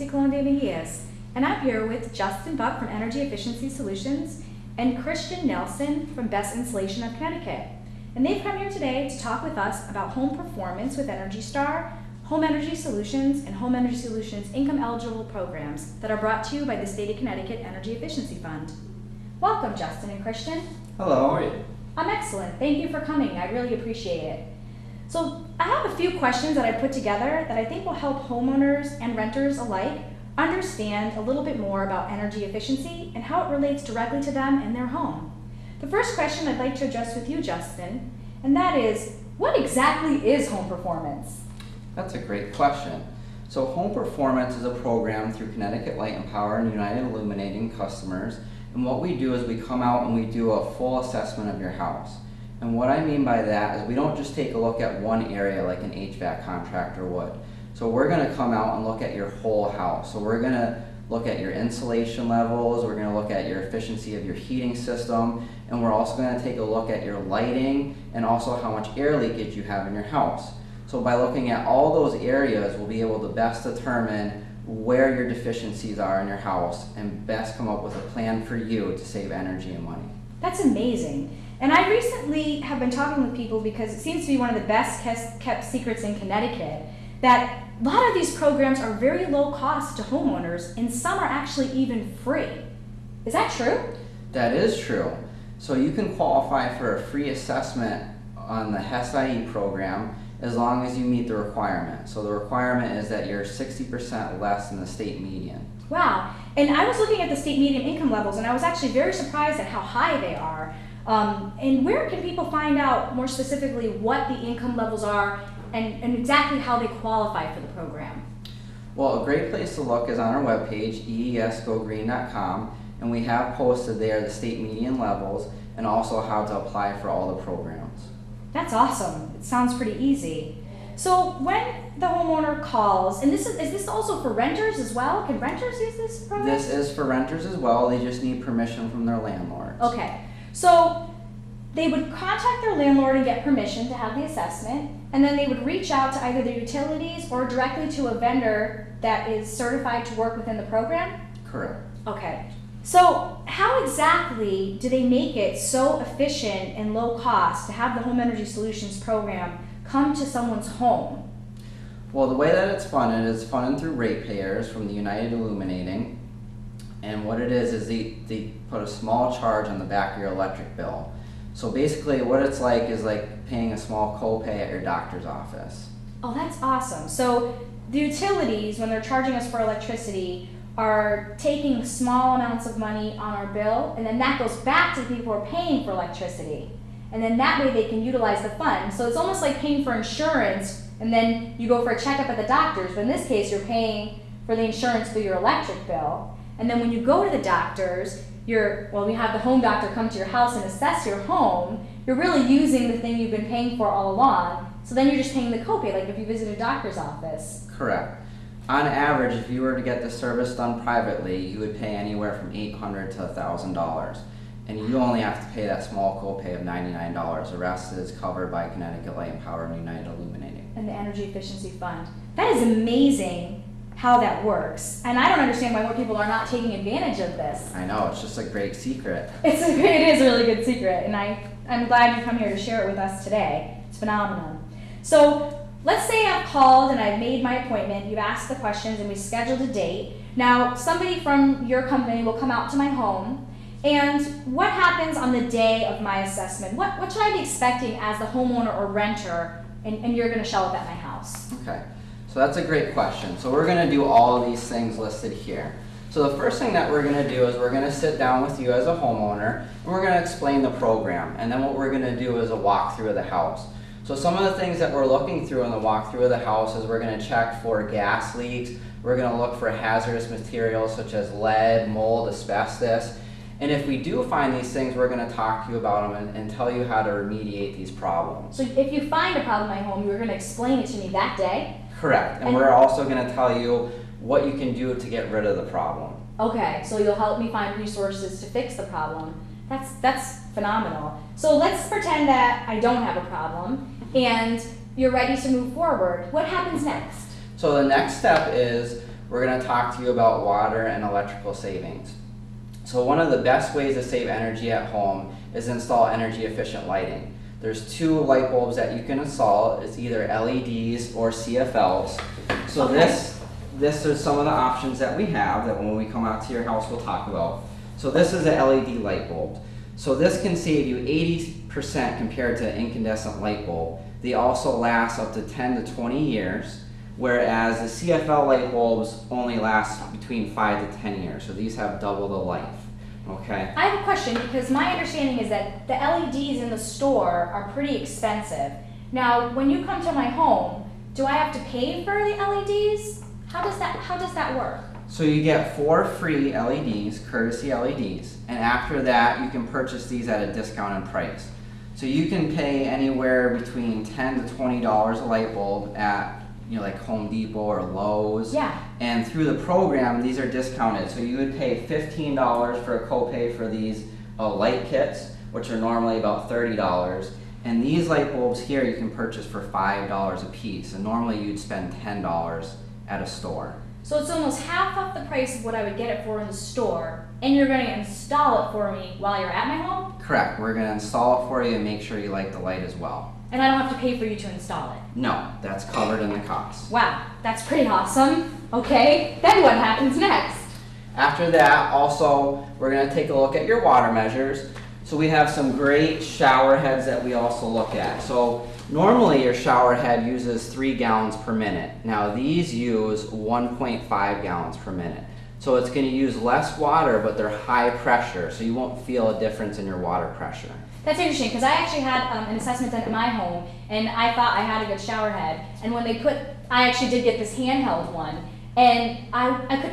Ciclone de Mejias, and I'm here with Justin Buck from Energy Efficiency Solutions and Christian Nelson from Best Insulation of Connecticut. And they've come here today to talk with us about home performance with Energy Star, Home Energy Solutions, and Home Energy Solutions income eligible programs that are brought to you by the State of Connecticut Energy Efficiency Fund. Welcome, Justin and Christian. Hello, how are you? I'm excellent. Thank you for coming. I really appreciate it. So I have a few questions that I put together that I think will help homeowners and renters alike understand a little bit more about energy efficiency and how it relates directly to them and their home. The first question I'd like to address with you, Justin, and that is, what exactly is home performance? That's a great question. So home performance is a program through Connecticut Light and Power and United Illuminating customers, and what we do is we come out and we do a full assessment of your house. And what I mean by that is we don't just take a look at one area like an HVAC contractor would. So we're going to come out and look at your whole house. So we're going to look at your insulation levels, we're going to look at your efficiency of your heating system, and we're also going to take a look at your lighting and also how much air leakage you have in your house. So by looking at all those areas, we'll be able to best determine where your deficiencies are in your house and best come up with a plan for you to save energy and money. That's amazing. And I recently have been talking with people because it seems to be one of the best kept secrets in Connecticut that a lot of these programs are very low cost to homeowners and some are actually even free. Is that true? That is true. So you can qualify for a free assessment on the HPA-TV program as long as you meet the requirement. So the requirement is that you're 60% less than the state median. Wow. And I was looking at the state median income levels and I was actually very surprised at how high they are. And where can people find out more specifically what the income levels are and exactly how they qualify for the program? Well, a great place to look is on our webpage, eesgogreen.com, and we have posted there the state median levels and also how to apply for all the programs. That's awesome. It sounds pretty easy. So when the homeowner calls, and is this also for renters as well? Can renters use this program? This is for renters as well. They just need permission from their landlords. Okay. So they would contact their landlord and get permission to have the assessment, and then they would reach out to either the utilities or directly to a vendor that is certified to work within the program? Correct. Okay. So how exactly do they make it so efficient and low cost to have the Home Energy Solutions program come to someone's home? Well, the way that it's funded is funded through ratepayers from the United Illuminating. And what it is they put a small charge on the back of your electric bill. So basically what it's like is like paying a small copay at your doctor's office. Oh, that's awesome. So the utilities, when they're charging us for electricity, are taking small amounts of money on our bill, and then that goes back to the people who are paying for electricity. And then that way they can utilize the fund. So it's almost like paying for insurance, and then you go for a checkup at the doctor's, but in this case you're paying for the insurance through your electric bill. And then when you go to the doctor's, we have the home doctor come to your house and assess your home, you're really using the thing you've been paying for all along, so then you're just paying the copay, like if you visit a doctor's office. Correct. On average, if you were to get the service done privately, you would pay anywhere from $800 to $1,000. And you only have to pay that small copay of $99. The rest is covered by Connecticut Light and Power and United Illuminating. And the Energy Efficiency Fund. That is amazing how that works. And I don't understand why more people are not taking advantage of this. I know, it's just a great secret. It is a really good secret, and I'm glad you come here to share it with us today. It's phenomenal. So let's say I've called and I've made my appointment, you've asked the questions, and we scheduled a date. Now, somebody from your company will come out to my home, and what happens on the day of my assessment? What should I be expecting as the homeowner or renter, and you're going to show up at my house? Okay. So that's a great question. So we're going to do all of these things listed here. So the first thing that we're going to do is we're going to sit down with you as a homeowner and we're going to explain the program. And then what we're going to do is a walkthrough of the house. So some of the things that we're looking through in the walkthrough of the house is we're going to check for gas leaks. We're going to look for hazardous materials such as lead, mold, asbestos. And if we do find these things, we're going to talk to you about them and tell you how to remediate these problems. So if you find a problem in my home, you're going to explain it to me that day? Correct. And we're also going to tell you what you can do to get rid of the problem. Okay, so you'll help me find resources to fix the problem. That's phenomenal. So let's pretend that I don't have a problem and you're ready to move forward. What happens next? So the next step is we're going to talk to you about water and electrical savings. So one of the best ways to save energy at home is install energy efficient lighting. There's 2 light bulbs that you can install. It's either LEDs or CFLs. So this is some of the options that we have that when we come out to your house we'll talk about. So this is an LED light bulb. So this can save you 80% compared to an incandescent light bulb. They also last up to 10 to 20 years, whereas the CFL light bulbs only last between 5 to 10 years. So these have double the life. Okay. I have a question, because my understanding is that the LEDs in the store are pretty expensive. Now, when you come to my home, do I have to pay for the LEDs? How does that work? So you get 4 free LEDs, courtesy LEDs, and after that you can purchase these at a discounted price. So you can pay anywhere between $10 to $20 a light bulb at like Home Depot or Lowe's. Yeah. And through the program, these are discounted. So you would pay $15 for a copay for these light kits, which are normally about $30. And these light bulbs here you can purchase for $5 a piece. And normally you'd spend $10 at a store. So it's almost half off the price of what I would get it for in the store, and you're going to install it for me while you're at my home? Correct. We're going to install it for you and make sure you like the light as well. And I don't have to pay for you to install it? No, that's covered in the cost. Wow, that's pretty awesome. Okay, then what happens next? After that, also, we're going to take a look at your water measures. So we have some great shower heads that we also look at. So normally your shower head uses 3 gallons per minute. Now these use 1.5 gallons per minute. So it's going to use less water, but they're high pressure, so you won't feel a difference in your water pressure. That's interesting, because I actually had an assessment done at my home, and I thought I had a good shower head. And when I actually did get this handheld one, and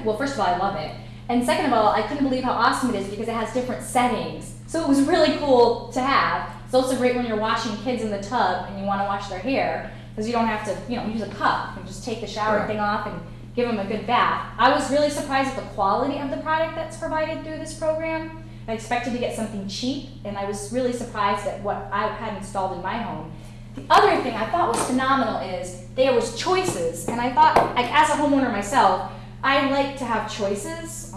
well, first of all, I love it. And second of all, I couldn't believe how awesome it is because it has different settings. So it was really cool to have. It's also great when you're washing kids in the tub and you want to wash their hair, because you don't have to, use a cup. You can just take the shower thing off and give them a good bath. I was really surprised at the quality of the product that's provided through this program. I expected to get something cheap, and I was really surprised at what I had installed in my home. The other thing I thought was phenomenal is there was choices, and I thought, as a homeowner myself, I like to have choices.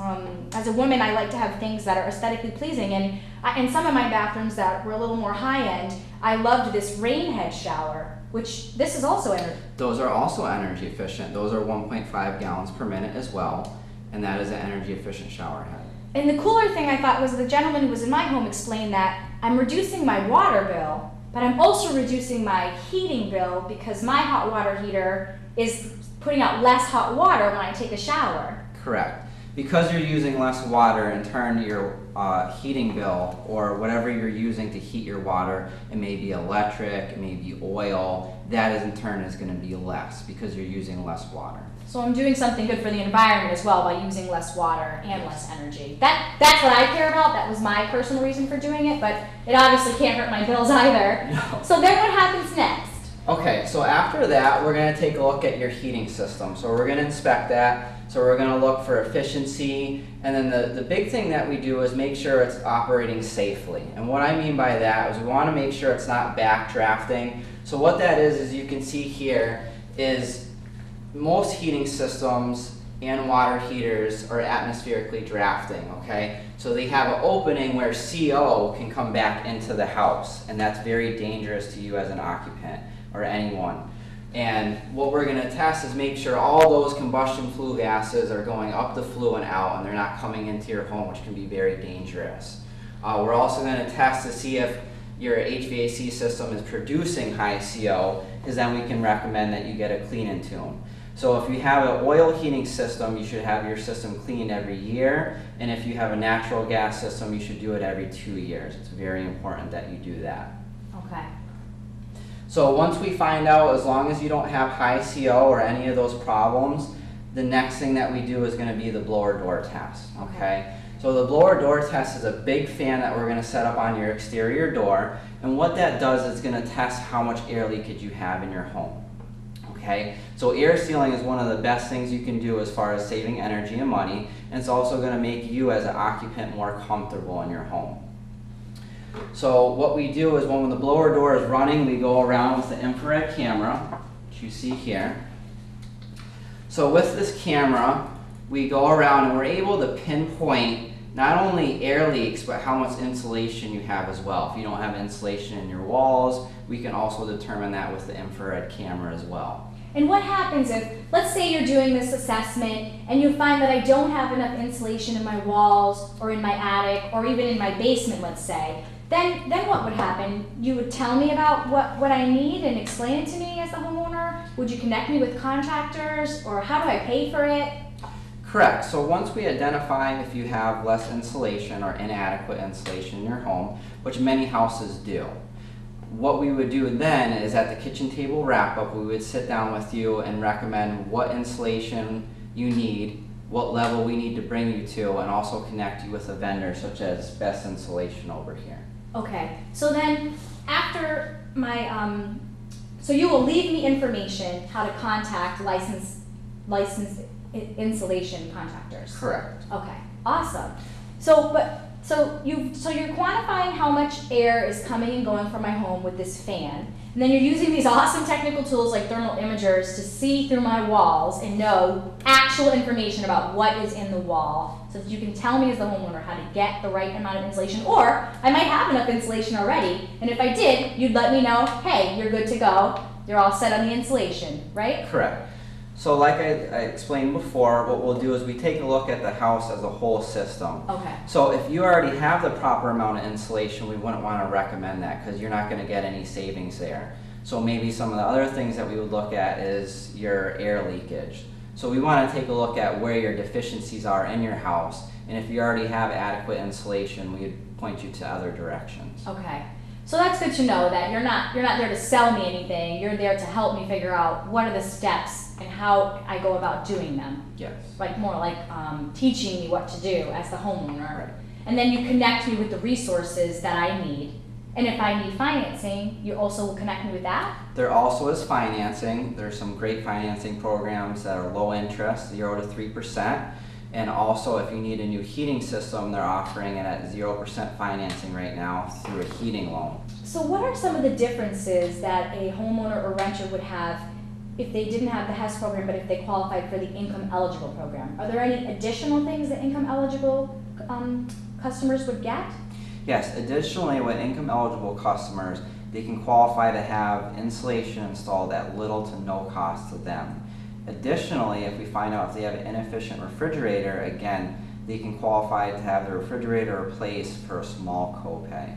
As a woman, I like to have things that are aesthetically pleasing, and in some of my bathrooms that were a little more high-end, I loved this rain head shower, which this is also energy. Those are also energy efficient. Those are 1.5 gallons per minute as well, and that is an energy efficient shower head. And the cooler thing I thought was the gentleman who was in my home explained that I'm reducing my water bill, but I'm also reducing my heating bill because my hot water heater is putting out less hot water when I take a shower. Correct. Because you're using less water, in turn your heating bill, or whatever you're using to heat your water, it may be electric, it may be oil, that is in turn is going to be less because you're using less water. So I'm doing something good for the environment as well by using less water and less energy. That's what I care about. That was my personal reason for doing it, but it obviously can't hurt my bills either. No. So then what happens next? Okay, so after that, we're going to take a look at your heating system. So we're going to inspect that. So we're going to look for efficiency, and then the big thing that we do is make sure it's operating safely. And what I mean by that is we want to make sure it's not backdrafting. So what that is you can see here is most heating systems and water heaters are atmospherically drafting, okay? So they have an opening where CO can come back into the house, and that's very dangerous to you as an occupant or anyone. And what we're going to test is make sure all those combustion flue gases are going up the flue and out, and they're not coming into your home, which can be very dangerous. We're also going to test to see if your HVAC system is producing high CO, because then we can recommend that you get a clean and tune. So if you have an oil heating system, you should have your system cleaned every year, and if you have a natural gas system, you should do it every 2 years. It's very important that you do that. Okay. So once we find out, as long as you don't have high CO or any of those problems, the next thing that we do is going to be the blower door test, okay? So the blower door test is a big fan that we're going to set up on your exterior door, and what that does is going to test how much air leakage you have in your home, okay? So air sealing is one of the best things you can do as far as saving energy and money, and it's also going to make you as an occupant more comfortable in your home. So what we do is when the blower door is running, we go around with the infrared camera, which you see here. So with this camera, we go around and we're able to pinpoint not only air leaks, but how much insulation you have as well. If you don't have insulation in your walls, we can also determine that with the infrared camera as well. And what happens if, let's say you're doing this assessment and you find that I don't have enough insulation in my walls or in my attic or even in my basement, let's say, then what would happen? You would tell me about what I need and explain it to me as the homeowner? Would you connect me with contractors, or how do I pay for it? Correct. So once we identify if you have less insulation or inadequate insulation in your home, which many houses do, what we would do then is at the kitchen table wrap-up, we would sit down with you and recommend what insulation you need, what level we need to bring you to, and also connect you with a vendor such as Best Insulation over here. Okay, so then after my, so you will leave me information how to contact licensed insulation contractors. Correct. Okay, awesome. So you're quantifying how much air is coming and going from my home with this fan, and then you're using these awesome technical tools like thermal imagers to see through my walls and know actual information about what is in the wall, so that you can tell me as the homeowner how to get the right amount of insulation, or I might have enough insulation already, and if I did, you'd let me know, hey, you're good to go, you're all set on the insulation, right? Correct. So like I explained before, what we'll do is we take a look at the house as a whole system. Okay. So if you already have the proper amount of insulation, we wouldn't want to recommend that because you're not going to get any savings there. So maybe some of the other things that we would look at is your air leakage. So we want to take a look at where your deficiencies are in your house, and if you already have adequate insulation, we would point you to other directions. Okay. So that's good to know that you're not there to sell me anything. You're there to help me figure out what are the steps and how I go about doing them. Yes. Like more like teaching me what to do as the homeowner. Right. And then you connect me with the resources that I need. And if I need financing, you also will connect me with that? There also is financing. There's some great financing programs that are low interest, 0 to 3%. And also, if you need a new heating system, they're offering it at 0% financing right now through a heating loan. So what are some of the differences that a homeowner or renter would have if they didn't have the HES program, but if they qualified for the income eligible program? Are there any additional things that income eligible customers would get? Yes, additionally, with income eligible customers, they can qualify to have insulation installed at little to no cost to them. Additionally, if we find out if they have an inefficient refrigerator, again, they can qualify to have the refrigerator replaced for a small copay.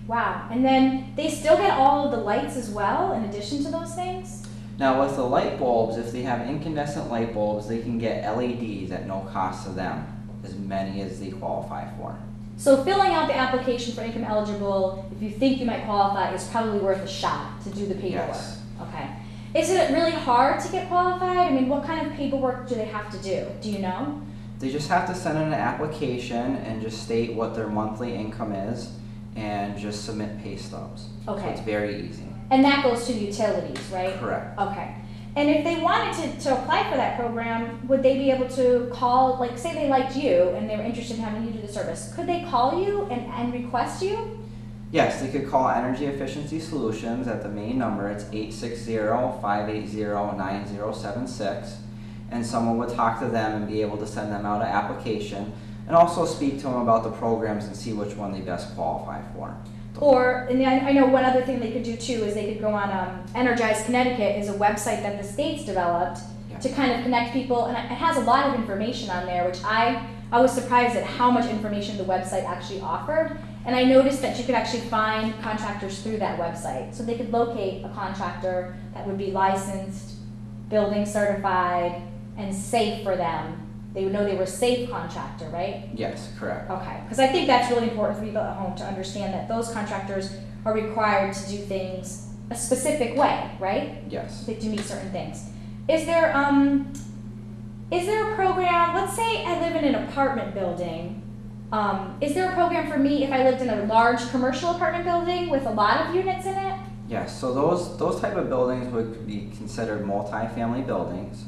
Wow, and then they still get all of the lights as well in addition to those things? Now with the light bulbs, if they have incandescent light bulbs, they can get LEDs at no cost to them, as many as they qualify for. So filling out the application for income eligible, if you think you might qualify, is probably worth a shot to do the paperwork. Yes. Okay. Is it really hard to get qualified? I mean, what kind of paperwork do they have to do? Do you know? They just have to send in an application and just state what their monthly income is and just submit pay stubs. Okay. So it's very easy. And that goes to the utilities, right? Correct. Okay. And if they wanted to apply for that program, would they be able to call, like say they liked you and they were interested in having you do the service, could they call you and request you? Yes, they could call Energy Efficiency Solutions at the main number. It's 860-580-9076, and someone would talk to them and be able to send them out an application and also speak to them about the programs and see which one they best qualify for. Or, and I know one other thing they could do too is they could go on Energize Connecticut is a website that the state's developed to kind of connect people, and it has a lot of information on there, which I was surprised at how much information the website actually offered. And I noticed that you could actually find contractors through that website. So they could locate a contractor that would be licensed, building certified, and safe for them. They would know they were a safe contractor, right? Yes, correct. Okay, because I think that's really important for people at home to understand that those contractors are required to do things a specific way, right? Yes. To meet certain things. Is there a program, let's say I live in an apartment building, is there a program for me if I lived in a large commercial apartment building with a lot of units in it? Yes, so those type of buildings would be considered multi-family buildings.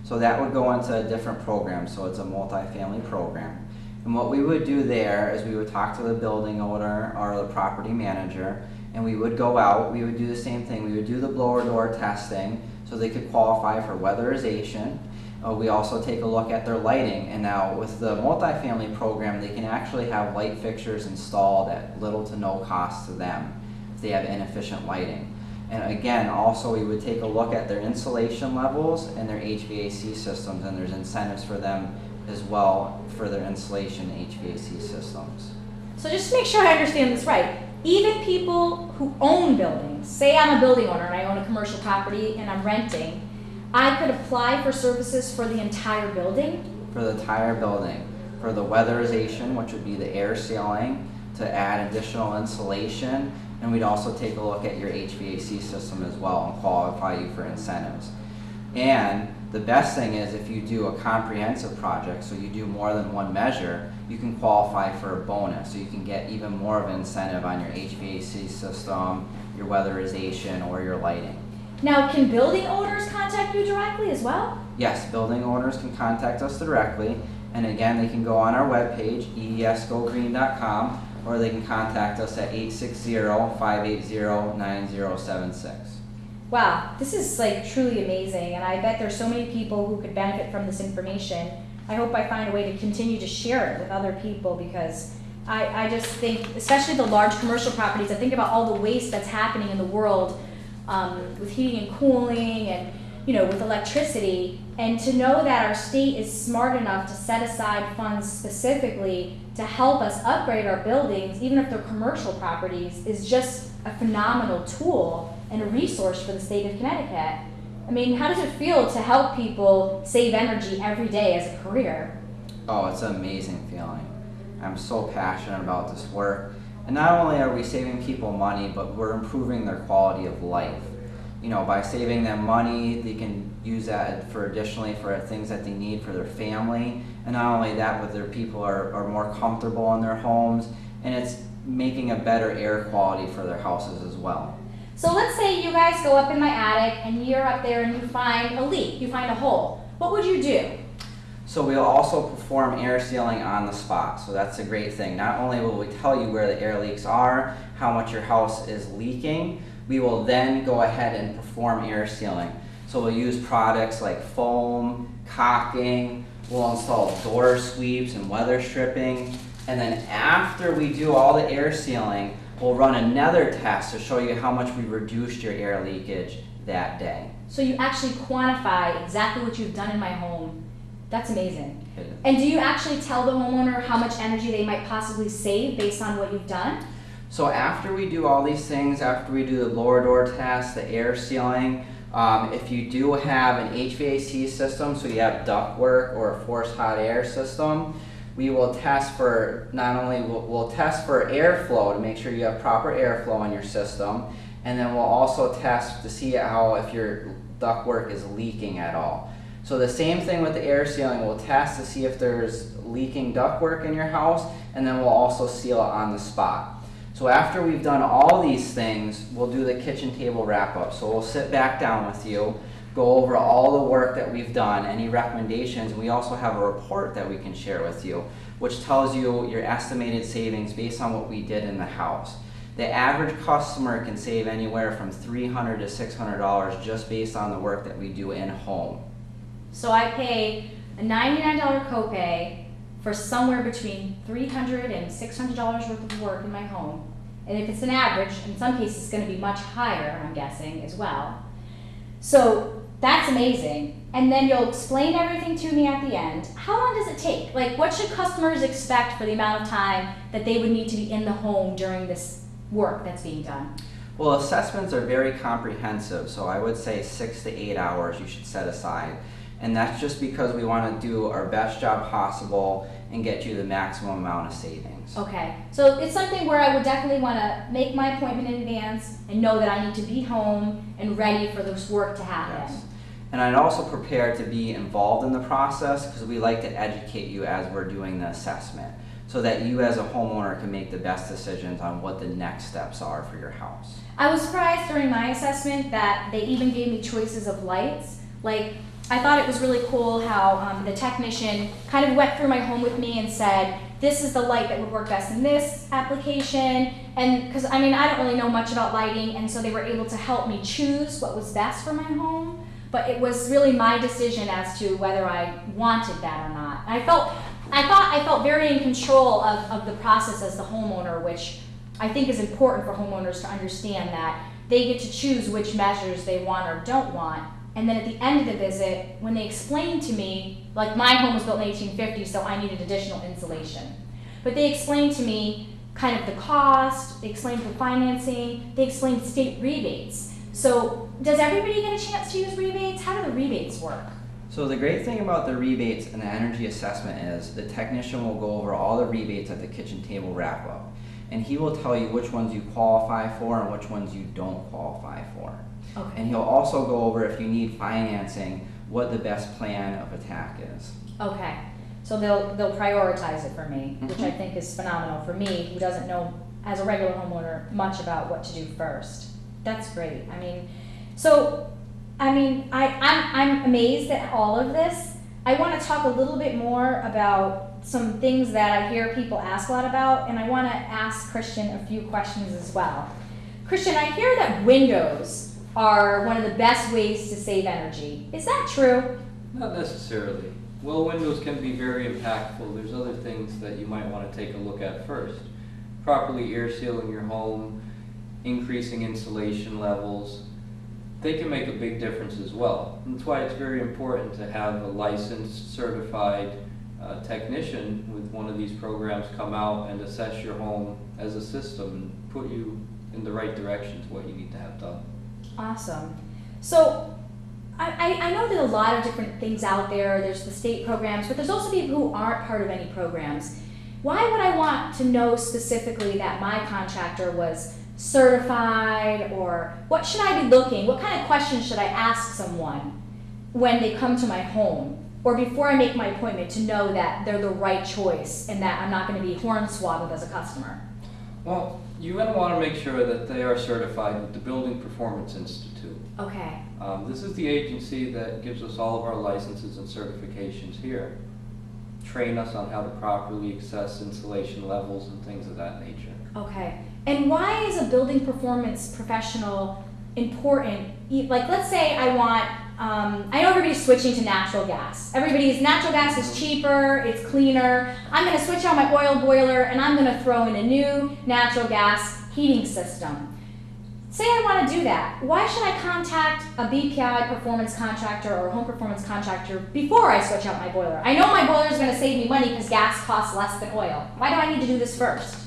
So that would go into a different program, so it's a multi-family program. And what we would do there is we would talk to the building owner or the property manager, and we would go out, we would do the same thing. We would do the blower door testing so they could qualify for weatherization. We also take a look at their lighting, and now with the multifamily program, they can actually have light fixtures installed at little to no cost to them if they have inefficient lighting. And again, also we would take a look at their insulation levels and their HVAC systems, and there's incentives for them as well for their insulation HVAC systems. So just to make sure I understand this right, even people who own buildings, say I'm a building owner and I own a commercial property and I'm renting, I could apply for services for the entire building? For the entire building. For the weatherization, which would be the air sealing, to add additional insulation, and we'd also take a look at your HVAC system as well and qualify you for incentives. And the best thing is if you do a comprehensive project, so you do more than one measure, you can qualify for a bonus. So you can get even more of an incentive on your HVAC system, your weatherization, or your lighting. Now, can building owners contact you directly as well? Yes, building owners can contact us directly, and again, they can go on our webpage, eesgogreen.com, or they can contact us at 860-580-9076. Wow, this is like truly amazing, and I bet there's so many people who could benefit from this information. I hope I find a way to continue to share it with other people, because I just think, especially the large commercial properties, I think about all the waste that's happening in the world with heating and cooling and with electricity, and to know that our state is smart enough to set aside funds specifically to help us upgrade our buildings, even if they're commercial properties, is just a phenomenal tool and a resource for the state of Connecticut. I mean, how does it feel to help people save energy every day as a career? Oh, it's an amazing feeling. I'm so passionate about this work. And not only are we saving people money, but we're improving their quality of life. By saving them money, they can use that additionally for things that they need for their family. And not only that, but their people are more comfortable in their homes, and it's making a better air quality for their houses as well. So let's say you guys go up in my attic and you're up there and you find a leak, you find a hole. What would you do? So we'll also perform air sealing on the spot. So that's a great thing. Not only will we tell you where the air leaks are, how much your house is leaking, we will then go ahead and perform air sealing. So we'll use products like foam, caulking, we'll install door sweeps and weather stripping, and then after we do all the air sealing, we'll run another test to show you how much we reduced your air leakage that day. So you actually quantify exactly what you've done in my home. That's amazing. And do you actually tell the homeowner how much energy they might possibly save based on what you've done? So after we do all these things, after we do the lower door test, the air sealing, if you do have an HVAC system, so you have ductwork or a forced hot air system, we will test for we'll test for airflow to make sure you have proper airflow in your system, and then we'll also test to see if your ductwork is leaking at all. So the same thing with the air sealing, we'll test to see if there's leaking ductwork in your house, and then we'll also seal it on the spot. So after we've done all these things, we'll do the kitchen table wrap up. So we'll sit back down with you, go over all the work that we've done, any recommendations, and we also have a report that we can share with you, which tells you your estimated savings based on what we did in the house. The average customer can save anywhere from $300 to $600 just based on the work that we do in home. So I pay a $99 copay for somewhere between $300 and $600 worth of work in my home. And if it's an average, in some cases it's going to be much higher, I'm guessing, as well. So that's amazing. And then you'll explain everything to me at the end. How long does it take? Like, what should customers expect for the amount of time that they would need to be in the home during this work that's being done? Well, assessments are very comprehensive, so I would say 6 to 8 hours you should set aside. And that's just because we want to do our best job possible and get you the maximum amount of savings. Okay, so it's something where I would definitely want to make my appointment in advance and know that I need to be home and ready for this work to happen. Yes. And I'd also prepare to be involved in the process, because we like to educate you as we're doing the assessment, so that you as a homeowner can make the best decisions on what the next steps are for your house. I was surprised during my assessment that they even gave me choices of lights. Like, I thought it was really cool how the technician kind of went through my home with me and said, this is the light that would work best in this application. And because I don't really know much about lighting, and so they were able to help me choose what was best for my home. but it was really my decision as to whether I wanted that or not. I felt very in control of the process as the homeowner, which I think is important for homeowners to understand that they get to choose which measures they want or don't want. And then at the end of the visit, when they explained to me, like my home was built in 1850, so I needed additional insulation. But they explained to me kind of the cost, they explained the financing, they explained state rebates. So does everybody get a chance to use rebates? How do the rebates work? So the great thing about the rebates and the energy assessment is the technician will go over all the rebates at the kitchen table wrap up. And he will tell you which ones you qualify for and which ones you don't qualify for. Okay. And he'll also go over, if you need financing, what the best plan of attack is. Okay. So they'll prioritize it for me, which I Mhm. think is phenomenal for me, who doesn't know, as a regular homeowner, much about what to do first. That's great. I'm amazed at all of this. I want to talk a little bit more about some things that I hear people ask a lot about, and I want to ask Christian a few questions as well. Christian, I hear that windows are one of the best ways to save energy. Is that true? Not necessarily. Well, windows can be very impactful. There's other things that you might want to take a look at first. Properly air sealing your home, increasing insulation levels, they can make a big difference as well. That's why it's very important to have a licensed, certified technician with one of these programs come out and assess your home as a system and put you in the right direction to what you need to have done. Awesome. So I know there's a lot of different things out there. There's the state programs, but there's also people who aren't part of any programs. Why would I want to know specifically that my contractor was certified, or what should I be looking? What kind of questions should I ask someone when they come to my home, or before I make my appointment, to know that they're the right choice and that I'm not going to be hornswoggled as a customer? Well, you're going to want to make sure that they are certified with the Building Performance Institute. Okay. This is the agency that gives us all of our licenses and certifications here. Train us on how to properly assess insulation levels and things of that nature. Okay. And why is a building performance professional important? Like, let's say I want, I know everybody's switching to natural gas. Natural gas is cheaper, it's cleaner. I'm going to switch out my oil boiler and I'm going to throw in a new natural gas heating system. Say I want to do that. Why should I contact a BPI performance contractor or a home performance contractor before I switch out my boiler? I know my boiler is going to save me money because gas costs less than oil. Why do I need to do this first?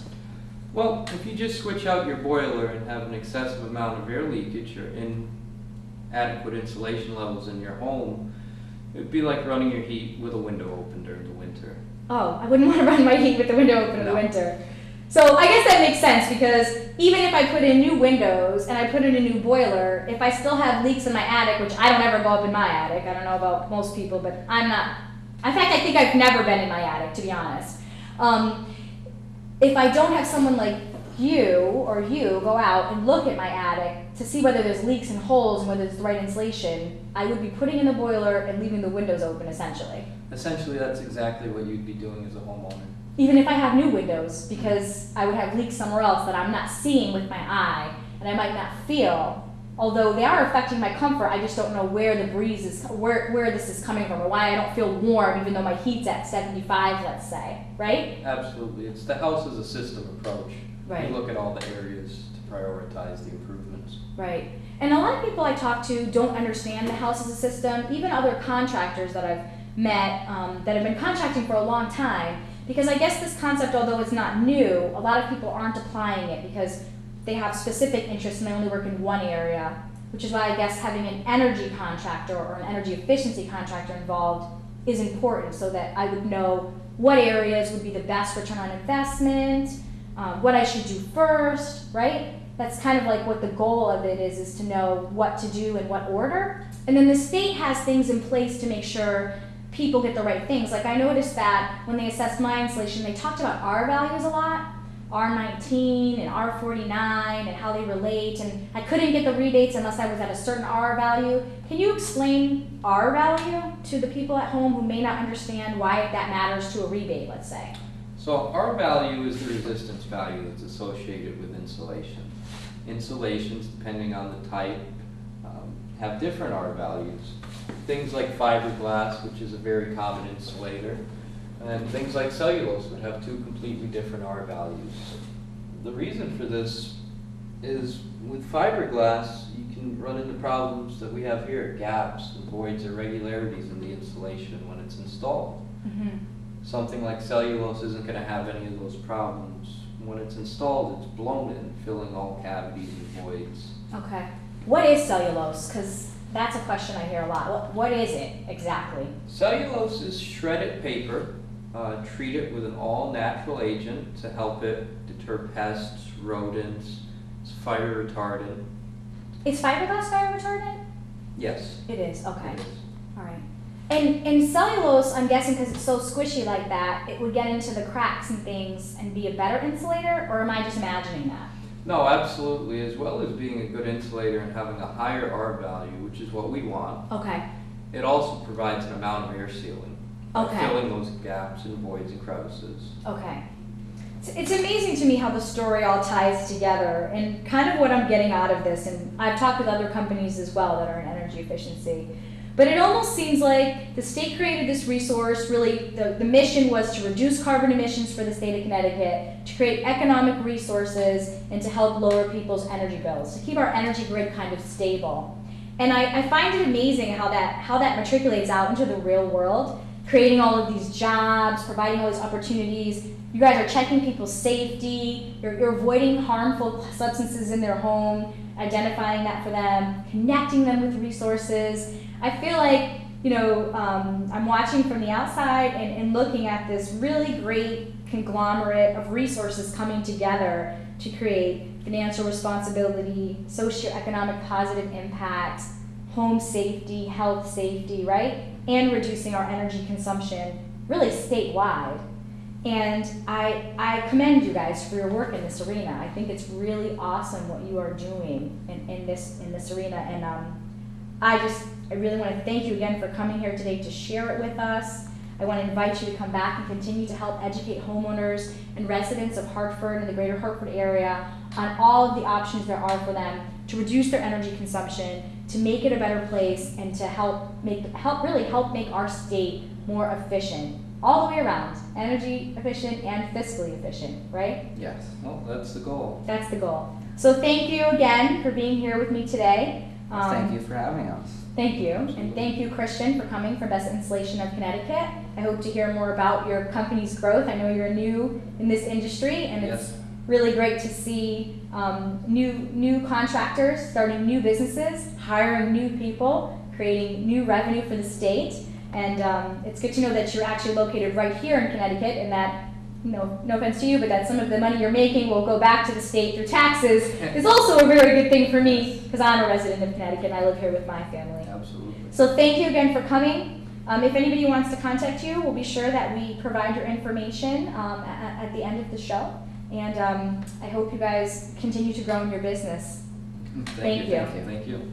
Well, if you just switch out your boiler and have an excessive amount of air leakage or inadequate insulation levels in your home, it'd be like running your heat with a window open during the winter. Oh, I wouldn't want to run my heat with the window open in the winter. So I guess that makes sense, because even if I put in new windows and I put in a new boiler, if I still have leaks in my attic, which I don't ever go up in my attic, I don't know about most people, but I'm not. In fact, I think I've never been in my attic, to be honest. If I don't have someone like you go out and look at my attic to see whether there's leaks and holes and whether it's the right insulation, I would be putting in the boiler and leaving the windows open, essentially. Essentially, that's exactly what you'd be doing as a homeowner. Even if I have new windows, because I would have leaks somewhere else that I'm not seeing with my eye, and I might not feel, although they are affecting my comfort, I just don't know where the breeze is, where this is coming from, or why I don't feel warm even though my heat's at 75, let's say, right? Absolutely. It's the house as a system approach. Right. You look at all the areas to prioritize the improvements. Right. And a lot of people I talk to don't understand the house as a system, even other contractors that I've met that have been contracting for a long time, because I guess this concept, although it's not new, a lot of people aren't applying it because they have specific interests and they only work in one area, which is why I guess having an energy contractor or an energy efficiency contractor involved is important, so that I would know what areas would be the best return on investment, what I should do first, right? That's kind of like what the goal of it is to know what to do in what order. And then the state has things in place to make sure people get the right things. Like, I noticed that when they assessed my insulation, they talked about R values a lot, R19 and R49 and how they relate, and I couldn't get the rebates unless I was at a certain R value. Can you explain R value to the people at home who may not understand why that matters to a rebate, let's say? So R value is the resistance value that's associated with insulation. Insulations, depending on the type, have different R values. Things like fiberglass, which is a very common insulator, and things like cellulose would have two completely different R values. The reason for this is with fiberglass, you can run into problems that we have here, gaps and voids, irregularities in the insulation when it's installed. Mm-hmm. Something like cellulose isn't going to have any of those problems. When it's installed, it's blown in, filling all cavities and voids. Okay. What is cellulose? Because that's a question I hear a lot. What is it exactly? Cellulose is shredded paper. Treat it with an all-natural agent to help it deter pests, rodents. It's fire retardant. Is fiberglass fire retardant? Yes. It is. Okay. It is. All right. And cellulose, I'm guessing because it's so squishy like that, it would get into the cracks and things and be a better insulator, or am I just imagining that? No, absolutely. As well as being a good insulator and having a higher R value, which is what we want, Okay. it also provides an amount of air sealing. Okay. Filling those gaps and voids and crevices. Okay. It's amazing to me how the story all ties together, and kind of what I'm getting out of this, and I've talked with other companies as well that are in energy efficiency, but it almost seems like the state created this resource, really the mission was to reduce carbon emissions for the state of Connecticut, to create economic resources, and to help lower people's energy bills, to keep our energy grid kind of stable. And I find it amazing how that matriculates out into the real world, creating all of these jobs, providing all these opportunities. You guys are checking people's safety, you're avoiding harmful substances in their home, identifying that for them, connecting them with resources. I feel like, I'm watching from the outside and looking at this really great conglomerate of resources coming together to create financial responsibility, socioeconomic positive impact, home safety, health safety, right? And reducing our energy consumption really statewide. And I commend you guys for your work in this arena. I think it's really awesome what you are doing in this arena. And I really want to thank you again for coming here today to share it with us. I want to invite you to come back and continue to help educate homeowners and residents of Hartford and the greater Hartford area on all of the options there are for them to reduce their energy consumption, to make it a better place, and to help make our state more efficient. All the way around, energy efficient and fiscally efficient, right? Yes. Well, that's the goal. That's the goal. So thank you again for being here with me today. Thank you for having us. Thank you. And thank you, Christian, for coming for Best Installation of Connecticut. I hope to hear more about your company's growth. I know you're new in this industry, and it's really great to see new contractors starting new businesses, hiring new people, creating new revenue for the state. And it's good to know that you're actually located right here in Connecticut, and that, no offense to you, but that some of the money you're making will go back to the state through taxes is also a very good thing for me, because I'm a resident of Connecticut and I live here with my family. Absolutely. So thank you again for coming. If anybody wants to contact you, we'll be sure that we provide your information at the end of the show. And I hope you guys continue to grow in your business. Thank you. Thank you.